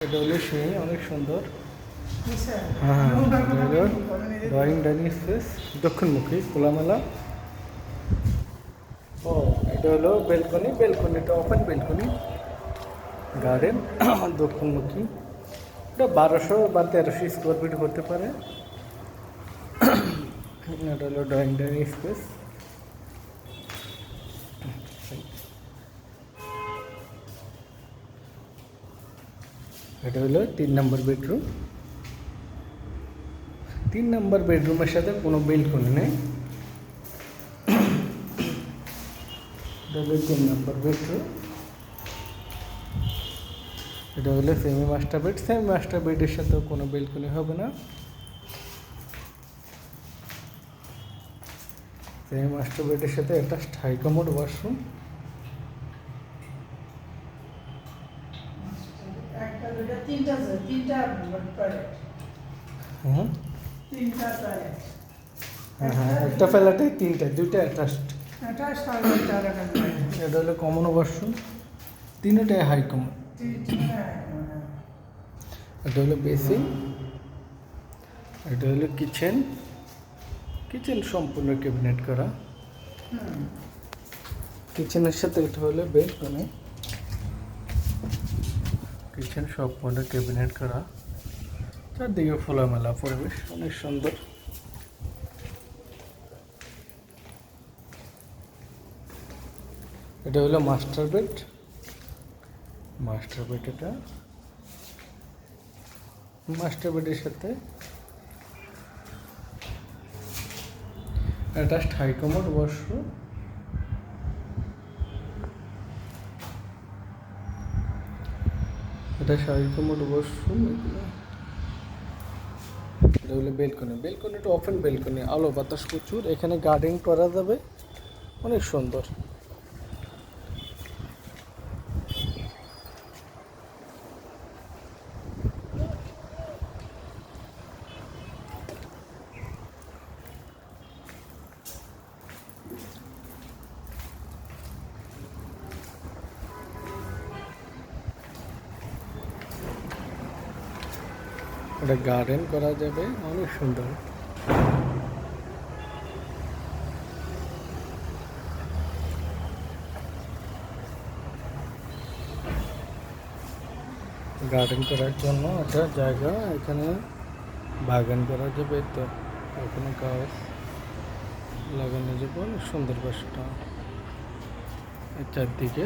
এটা হলো সেই অনেক সুন্দর। হ্যাঁ, এটা হলো ড্রয়িং ডাইনিং স্পেস, দক্ষিণমুখী খোলামেলা। ও, এটা হলো বেলকনি, বেলকনিটা ওপেন বেলকনি, গার্ডেন দক্ষিণমুখী। এটা 1200 বা 1300 স্কোয়ার ফিট হতে পারে। এটা হলো ড্রয়িং ডাইনিং স্পেস। এটা হলো 3 নম্বর বেডরুম। 3 নম্বর বেডরুমের সাথে কোনো বেলকনি নেই। এটা হলো 3 নম্বর বেডরুম। এটা হলো semi master bed. Semi master বেডের সাথেও কোনো বেলকনি হবে না। সেমি মাস্টার বেডের সাথে একটা হাই কমোড ওয়াশরুম। হ্যাঁ হ্যাঁ হ্যাঁ, একটা ফ্ল্যাটে দুইটা অ্যাটাচড। এটা হলো কমন ওয়াশরুম, তিনটাই হাই কমন। এটা হলো বেসিন। এটা হলো কিচেন। কিচেন সম্পূর্ণ ক্যাবিনেট করা। কিচেনের সাথে এটা হলো বেলকনি। কিচেন সম্পূর্ণ ক্যাবিনেট করা, চারদিকে খোলামেলা পরিবেশ, অনেক সুন্দর। এটা হলো মাস্টার বেড। মাস্টার বেড, এটা মাস্টার বেডের সাথে অ্যাটাচড হাই কমোড ওয়াশরুম। এটা হাই কমোড ওয়াশরুম। এটা হলো বেলকনি। বেলকনিটা ওপেন বেলকনি, আলো বাতাস প্রচুর। এখানে গার্ডেন করা যাবে, অনেক সুন্দর। এটা গার্ডেন করা যাবে, অনেক সুন্দর। গার্ডেন করার জন্য একটা জায়গা, এখানে বাগান করা যাবে। তো এখানে গাছ লাগানো যাবে, অনেক সুন্দর বাসাটা। চারদিকে